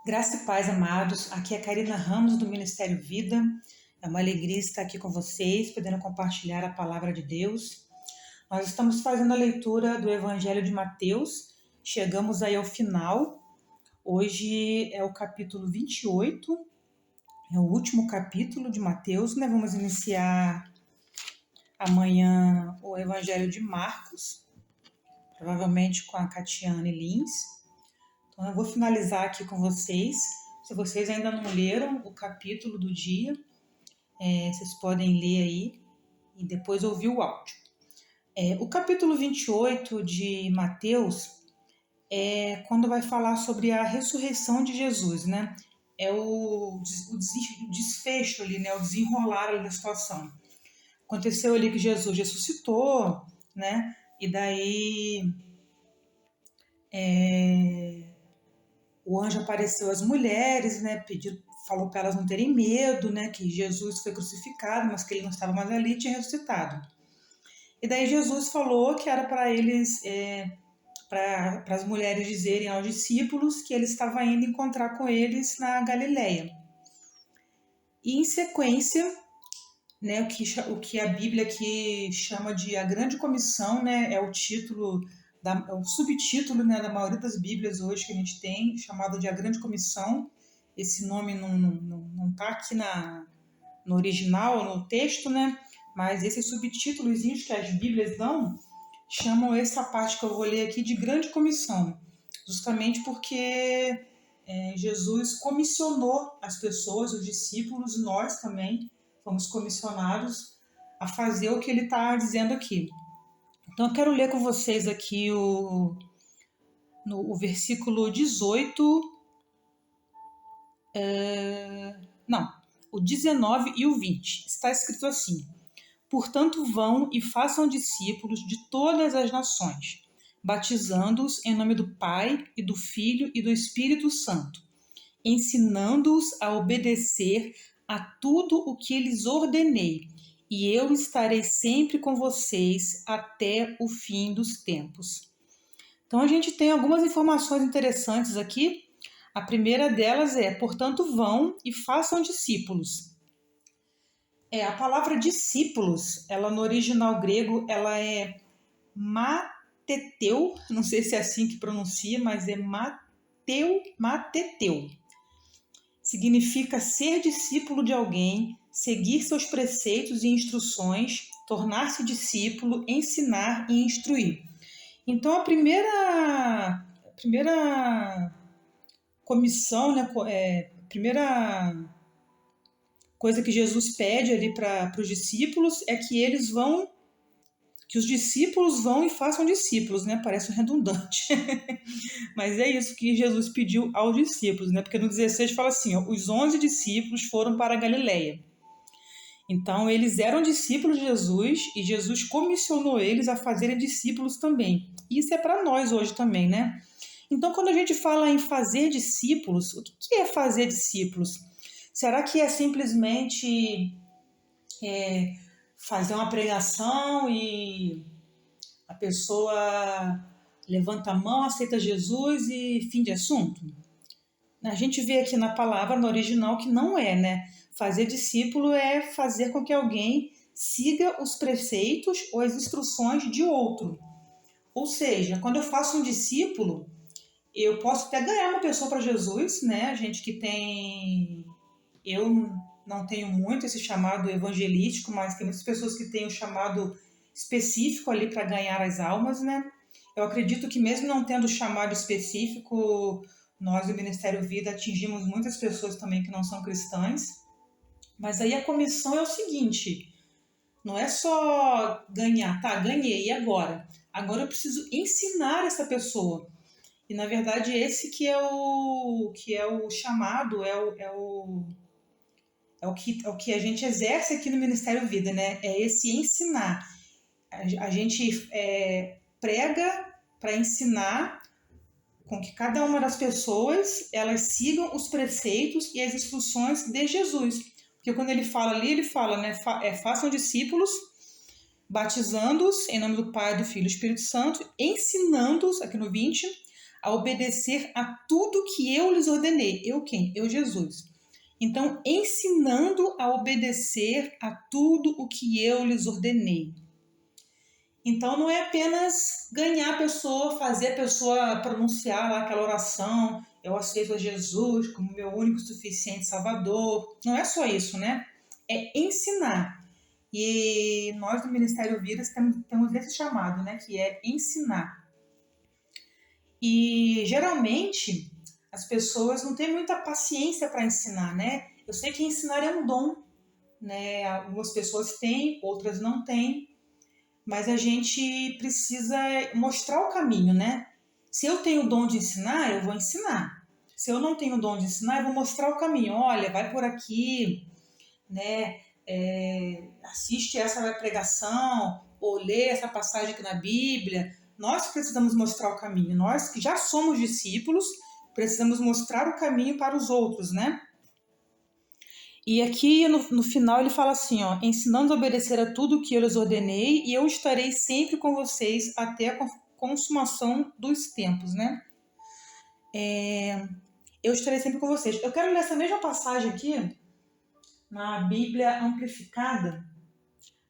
Graça e paz, amados. Aqui é a Karina Ramos, do Ministério Vida. É uma alegria estar aqui com vocês, podendo compartilhar a palavra de Deus. Nós estamos fazendo a leitura do Evangelho de Mateus. Chegamos aí ao final. Hoje é o capítulo 28, é o último capítulo de Mateus, né? Vamos iniciar amanhã o Evangelho de Marcos, provavelmente com a Catiane Lins. Então, eu vou finalizar aqui com vocês. Se vocês ainda não leram o capítulo do dia, vocês podem ler aí e depois ouvir o áudio. O capítulo 28 de Mateus é quando vai falar sobre a ressurreição de Jesus, né? É o desfecho ali, né? O desenrolar ali da situação. Aconteceu ali que Jesus ressuscitou, né? E daí o anjo apareceu às mulheres, né? Falou para elas não terem medo, né? Que Jesus foi crucificado, mas que ele não estava mais ali e tinha ressuscitado. E daí Jesus falou que era para eles, para as mulheres dizerem aos discípulos que ele estava indo encontrar com eles na Galileia. E em sequência, né? O que a Bíblia aqui chama de a Grande Comissão, né? É o título é o subtítulo, né, da maioria das Bíblias hoje que a gente tem, chamado de A Grande Comissão. Esse nome não tá aqui no original, no texto, né? Mas esses subtítulos que as Bíblias dão chamam essa parte que eu vou ler aqui de Grande Comissão, justamente porque Jesus comissionou as pessoas, os discípulos, nós também fomos comissionados a fazer o que ele está dizendo aqui. Então eu quero ler com vocês aqui o versículo 18, o 19 e o 20. Está escrito assim: Portanto, vão e façam discípulos de todas as nações, batizando-os em nome do Pai e do Filho e do Espírito Santo, ensinando-os a obedecer a tudo o que lhes ordenei, e eu estarei sempre com vocês até o fim dos tempos. Então a gente tem algumas informações interessantes aqui. A primeira delas é, portanto, vão e façam discípulos. A palavra discípulos, ela no original grego, ela é mateteu, não sei se é assim que pronuncia, mas é mateteu. Significa ser discípulo de alguém, seguir seus preceitos e instruções, tornar-se discípulo, ensinar e instruir. Então, a primeira comissão, né, primeira coisa que Jesus pede ali para os discípulos é que os discípulos vão e façam discípulos, né? Parece redundante. Mas é isso que Jesus pediu aos discípulos, né? Porque no 16 fala assim, ó, os 11 discípulos foram para a Galileia. Então, eles eram discípulos de Jesus e Jesus comissionou eles a fazerem discípulos também. Isso é para nós hoje também, né? Então, quando a gente fala em fazer discípulos, o que é fazer discípulos? Será que é simplesmente fazer uma pregação e a pessoa levanta a mão, aceita Jesus e fim de assunto? A gente vê aqui na palavra, no original, que não é, né? Fazer discípulo é fazer com que alguém siga os preceitos ou as instruções de outro. Ou seja, quando eu faço um discípulo, eu posso até ganhar uma pessoa para Jesus, né? A gente que tem... Eu não tenho muito esse chamado evangelístico, mas tem muitas pessoas que têm o chamado específico ali para ganhar as almas, né? Eu acredito que mesmo não tendo chamado específico, nós do Ministério Vida atingimos muitas pessoas também que não são cristãs. Mas aí a comissão é o seguinte, não é só ganhar, tá, ganhei, e agora? Agora eu preciso ensinar essa pessoa. E na verdade esse que é o chamado, é o que a gente exerce aqui no Ministério Vida, né? É esse ensinar. A gente prega para ensinar com que cada uma das pessoas elas sigam os preceitos e as instruções de Jesus. Porque quando ele fala ali, ele fala, né? Façam discípulos, batizando-os em nome do Pai, do Filho e do Espírito Santo, ensinando-os, aqui no 20, a obedecer a tudo que eu lhes ordenei. Eu quem? Eu, Jesus. Então, ensinando a obedecer a tudo o que eu lhes ordenei. Então, não é apenas ganhar a pessoa, fazer a pessoa pronunciar lá aquela oração, eu aceito a Jesus como meu único e suficiente Salvador. Não é só isso, né? É ensinar. E nós do Ministério Vidas temos esse chamado, né? Que é ensinar. E geralmente as pessoas não têm muita paciência para ensinar, né? Eu sei que ensinar é um dom, né? Algumas pessoas têm, outras não têm, mas a gente precisa mostrar o caminho, né? Se eu tenho o dom de ensinar, eu vou ensinar. Se eu não tenho o dom de ensinar, eu vou mostrar o caminho. Olha, vai por aqui, né? Assiste essa pregação ou lê essa passagem aqui na Bíblia. Nós precisamos mostrar o caminho. Nós que já somos discípulos, precisamos mostrar o caminho para os outros, né? E aqui no final ele fala assim, ó, ensinando a obedecer a tudo o que eu lhes ordenei, e eu estarei sempre com vocês até a consumação dos tempos, né? Eu estarei sempre com vocês. Eu quero ler essa mesma passagem aqui na Bíblia Amplificada.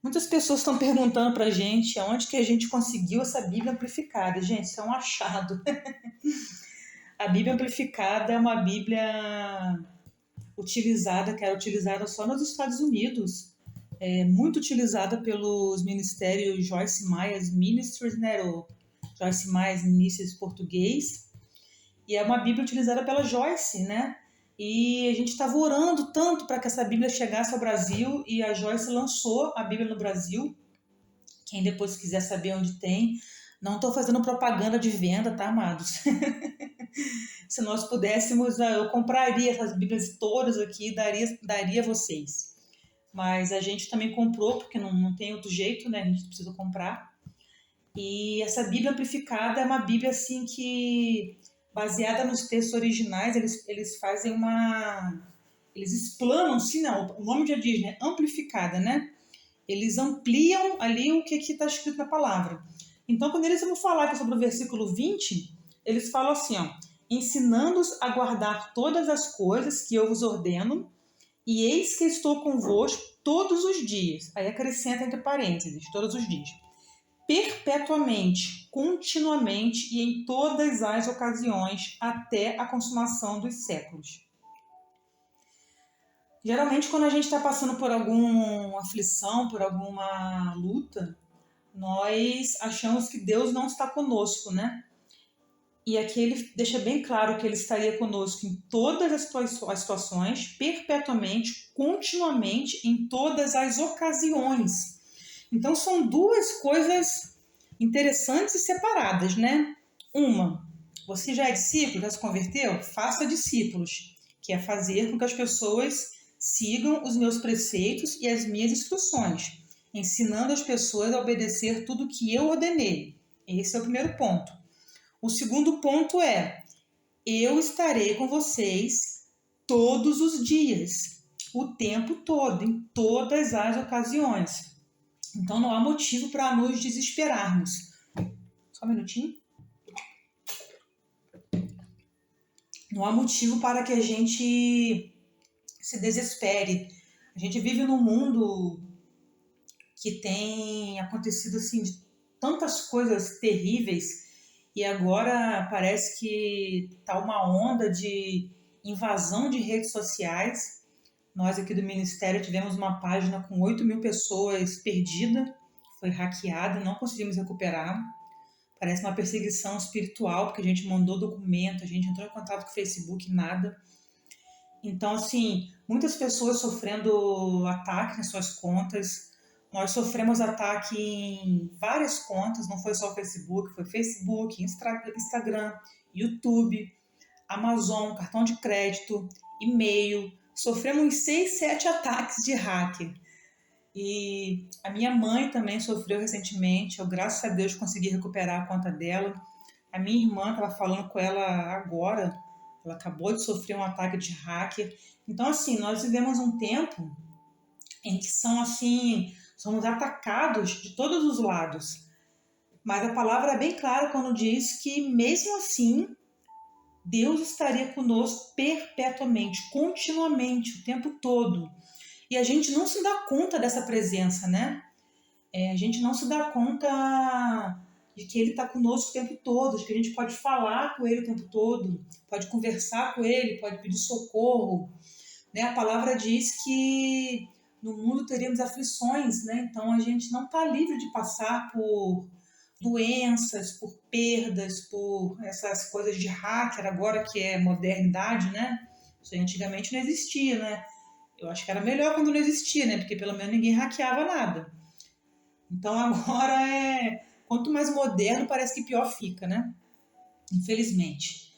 Muitas pessoas estão perguntando pra gente aonde que a gente conseguiu essa Bíblia Amplificada. Gente, isso é um achado. A Bíblia Amplificada é uma Bíblia utilizada, que era utilizada só nos Estados Unidos, muito utilizada pelos ministérios Joyce Meyers Ministries, né, o Joyce Meyers Ministries português, e é uma Bíblia utilizada pela Joyce, né, e a gente estava orando tanto para que essa Bíblia chegasse ao Brasil, e a Joyce lançou a Bíblia no Brasil. Quem depois quiser saber onde tem, não estou fazendo propaganda de venda, tá, amados? Se nós pudéssemos, eu compraria essas Bíblias todas aqui e daria a vocês. Mas a gente também comprou, porque não tem outro jeito, né? A gente precisa comprar. E essa Bíblia Amplificada é uma Bíblia, assim, que, baseada nos textos originais, eles fazem eles explanam, sim, não, o nome já diz, né? Amplificada, né? Eles ampliam ali o que está escrito na palavra. Então, quando eles vão falar aqui sobre o versículo 20, eles falam assim, ó, ensinando-os a guardar todas as coisas que eu vos ordeno, e eis que estou convosco todos os dias. Aí acrescenta entre parênteses, todos os dias. Perpetuamente, continuamente e em todas as ocasiões, até a consumação dos séculos. Geralmente, quando a gente está passando por alguma aflição, por alguma luta, nós achamos que Deus não está conosco, né? E aqui ele deixa bem claro que ele estaria conosco em todas as situações, perpetuamente, continuamente, em todas as ocasiões. Então são duas coisas interessantes e separadas, né? Uma, você já é discípulo, já se converteu? Faça discípulos, que é fazer com que as pessoas sigam os meus preceitos e as minhas instruções, ensinando as pessoas a obedecer tudo que eu ordenei. Esse é o primeiro ponto. O segundo ponto é, eu estarei com vocês todos os dias, o tempo todo, em todas as ocasiões. Então não há motivo para nos desesperarmos. Só um minutinho. Não há motivo para que a gente se desespere. A gente vive num mundo que tem acontecido assim de tantas coisas terríveis. E agora parece que está uma onda de invasão de redes sociais. Nós aqui do Ministério tivemos uma página com 8.000 pessoas perdida, foi hackeada, não conseguimos recuperar. Parece uma perseguição espiritual, porque a gente mandou documento, a gente entrou em contato com o Facebook, nada. Então, assim, muitas pessoas sofrendo ataque nas suas contas. Nós sofremos ataque em várias contas, não foi só o Facebook, foi Facebook, Instagram, YouTube, Amazon, cartão de crédito, e-mail. Sofremos 6, 7 ataques de hacker. E a minha mãe também sofreu recentemente, eu graças a Deus consegui recuperar a conta dela. A minha irmã estava falando com ela agora, ela acabou de sofrer um ataque de hacker. Então, assim, nós vivemos um tempo em que somos atacados de todos os lados. Mas a palavra é bem clara quando diz que, mesmo assim, Deus estaria conosco perpetuamente, continuamente, o tempo todo. E a gente não se dá conta dessa presença, né? A gente não se dá conta de que Ele está conosco o tempo todo, de que a gente pode falar com Ele o tempo todo, pode conversar com Ele, pode pedir socorro, né? A palavra diz que no mundo teríamos aflições, né? Então a gente não está livre de passar por doenças, por perdas, por essas coisas de hacker agora que é modernidade, né? Isso aí antigamente não existia, né? Eu acho que era melhor quando não existia, né? Porque pelo menos ninguém hackeava nada. Então agora quanto mais moderno parece que pior fica, né? Infelizmente.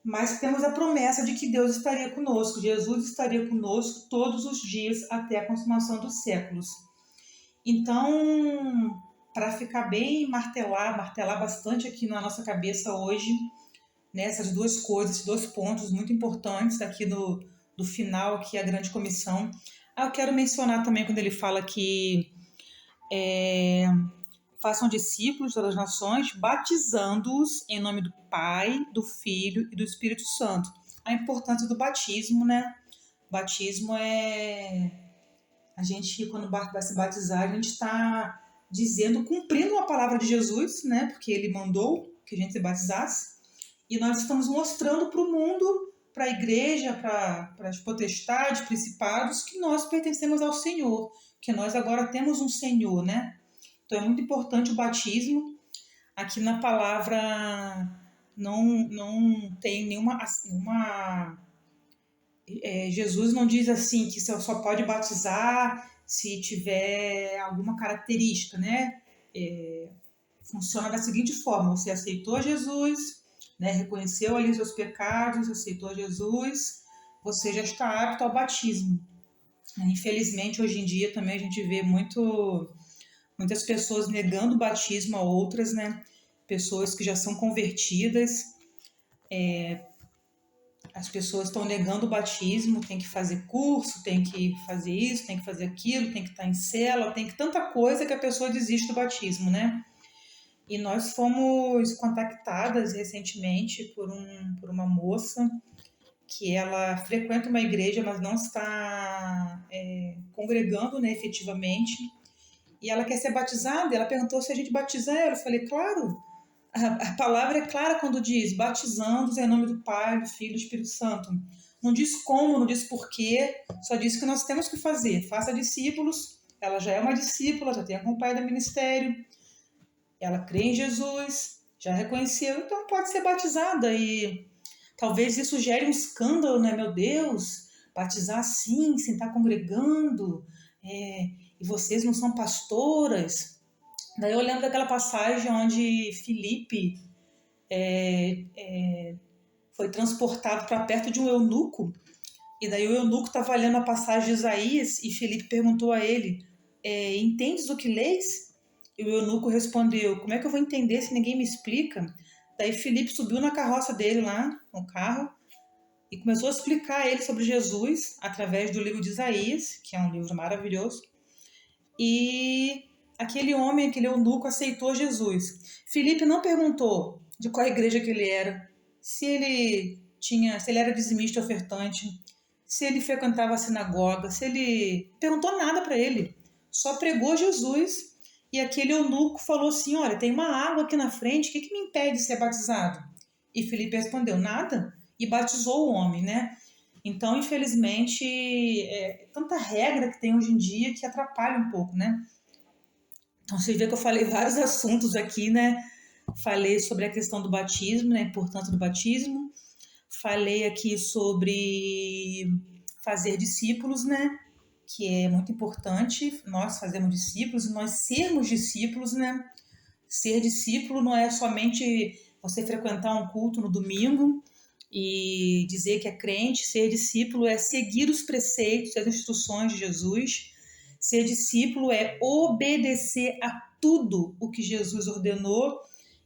Mas temos a promessa de que Deus estaria conosco, Jesus estaria conosco todos os dias até a consumação dos séculos. Então, para ficar bem martelar bastante aqui na nossa cabeça hoje, nessas duas coisas, esses dois pontos muito importantes aqui do final, que é a grande comissão. Eu quero mencionar também quando ele fala que façam discípulos das nações, batizando-os em nome do Pai, do Filho e do Espírito Santo. A importância do batismo, né? Batismo a gente, quando vai se batizar, a gente está dizendo, cumprindo a palavra de Jesus, né? Porque ele mandou que a gente se batizasse. E nós estamos mostrando para o mundo, para a igreja, para as potestades, principados, que nós pertencemos ao Senhor, que nós agora temos um Senhor, né? Então é muito importante o batismo. Aqui na palavra não tem nenhuma Jesus não diz assim que você só pode batizar se tiver alguma característica, né? Funciona da seguinte forma: você aceitou Jesus, né? Reconheceu ali seus pecados, aceitou Jesus, você já está apto ao batismo. Infelizmente, hoje em dia também a gente vê muitas pessoas negando o batismo a outras, né? Pessoas que já são convertidas, as pessoas estão negando o batismo, tem que fazer curso, tem que fazer isso, tem que fazer aquilo, tem que estar em cela, tem que tanta coisa que a pessoa desiste do batismo, né? E nós fomos contactadas recentemente por uma moça que ela frequenta uma igreja, mas não está congregando, né, efetivamente. E ela quer ser batizada, ela perguntou se a gente batizar ela. Eu falei, claro, a palavra é clara quando diz batizando-os em nome do Pai, do Filho e do Espírito Santo. Não diz como, não diz porquê, só diz que nós temos que fazer. Faça discípulos, ela já é uma discípula, já tem acompanhado o ministério, ela crê em Jesus, já reconheceu, então pode ser batizada. E talvez isso gere um escândalo, né? Meu Deus, batizar assim, sem estar congregando, e vocês não são pastoras. Daí eu lembro daquela passagem onde Filipe foi transportado para perto de um eunuco, e daí o eunuco estava lendo a passagem de Isaías, e Filipe perguntou a ele, entendes o que leis? E o eunuco respondeu, como é que eu vou entender se ninguém me explica? Daí Filipe subiu na carroça dele lá, no carro, e começou a explicar a ele sobre Jesus, através do livro de Isaías, que é um livro maravilhoso, e aquele homem, aquele eunuco, aceitou Jesus. Filipe não perguntou de qual igreja que ele era, se ele era dizimista ofertante, se ele frequentava a sinagoga, se ele perguntou nada para ele, só pregou Jesus. E aquele eunuco falou assim, olha, tem uma água aqui na frente, o que me impede de ser batizado? E Filipe respondeu, nada, e batizou o homem, né? Então, infelizmente, tanta regra que tem hoje em dia que atrapalha um pouco, né? Então, você vê que eu falei vários assuntos aqui, né? Falei sobre a questão do batismo, né? A importância do batismo. Falei aqui sobre fazer discípulos, né? Que é muito importante, nós fazemos discípulos e nós sermos discípulos, né? Ser discípulo não é somente você frequentar um culto no domingo e dizer que é crente. Ser discípulo é seguir os preceitos, as instruções de Jesus. Ser discípulo é obedecer a tudo o que Jesus ordenou.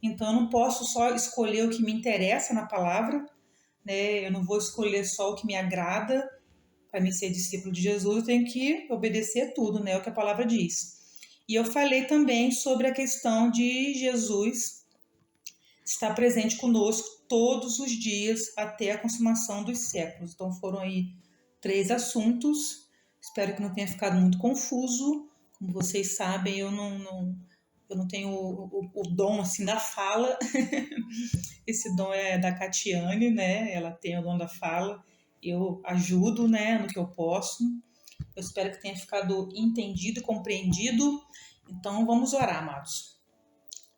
Então eu não posso só escolher o que me interessa na palavra, né? Eu não vou escolher só o que me agrada. Para mim ser discípulo de Jesus, eu tenho que obedecer tudo, né? É o que a palavra diz. E eu falei também sobre a questão de Jesus estar presente conosco todos os dias até a consumação dos séculos. Então foram aí 3 assuntos. Espero que não tenha ficado muito confuso. Como vocês sabem, eu não tenho o dom assim da fala. Esse dom é da Catiane, né? Ela tem o dom da fala. Eu ajudo, né, no que eu posso. Eu espero que tenha ficado entendido e compreendido. Então vamos orar, amados.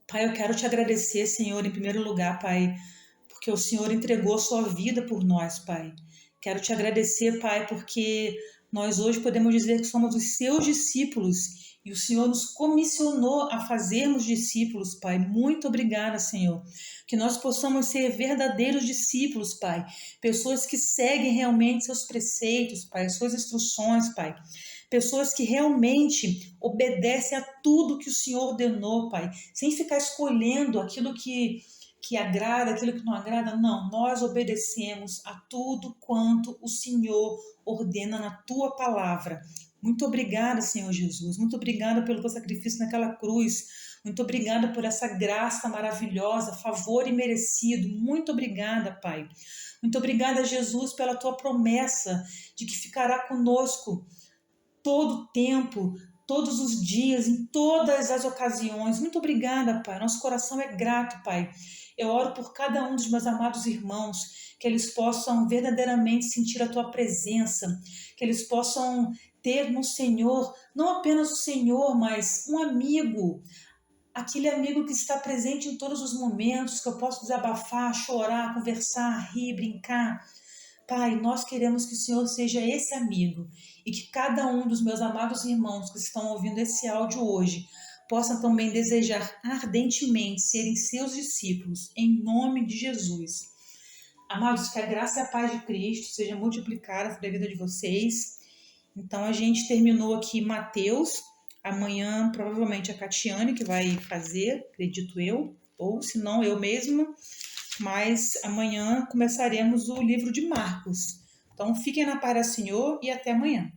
Pai, eu quero te agradecer, Senhor, em primeiro lugar, Pai, porque o Senhor entregou a sua vida por nós, Pai. Quero te agradecer, Pai, porque nós hoje podemos dizer que somos os seus discípulos e o Senhor nos comissionou a fazermos discípulos, Pai. Muito obrigada, Senhor. Que nós possamos ser verdadeiros discípulos, Pai. Pessoas que seguem realmente seus preceitos, Pai, suas instruções, Pai. Pessoas que realmente obedecem a tudo que o Senhor ordenou, Pai. Sem ficar escolhendo aquilo que agrada, aquilo que não agrada. Não, nós obedecemos a tudo quanto o Senhor ordena na tua palavra. Muito obrigada, Senhor Jesus. Muito obrigada pelo teu sacrifício naquela cruz. Muito obrigada por essa graça maravilhosa, favor imerecido. Muito obrigada, Pai. Muito obrigada, Jesus, pela tua promessa de que ficará conosco todo o tempo, todos os dias, em todas as ocasiões. Muito obrigada, Pai. Nosso coração é grato, Pai. Eu oro por cada um dos meus amados irmãos, que eles possam verdadeiramente sentir a tua presença, que eles possam ter no Senhor, não apenas o Senhor, mas um amigo, aquele amigo que está presente em todos os momentos, que eu posso desabafar, chorar, conversar, rir, brincar. Pai, nós queremos que o Senhor seja esse amigo e que cada um dos meus amados irmãos que estão ouvindo esse áudio hoje possa também desejar ardentemente serem seus discípulos, em nome de Jesus. Amados, que a graça e a paz de Cristo seja multiplicada sobre a vida de vocês. Então a gente terminou aqui Mateus. Amanhã provavelmente a Catiane que vai fazer, acredito eu, ou se não eu mesma. Mas amanhã começaremos o livro de Marcos. Então fiquem na paz do Senhor e até amanhã.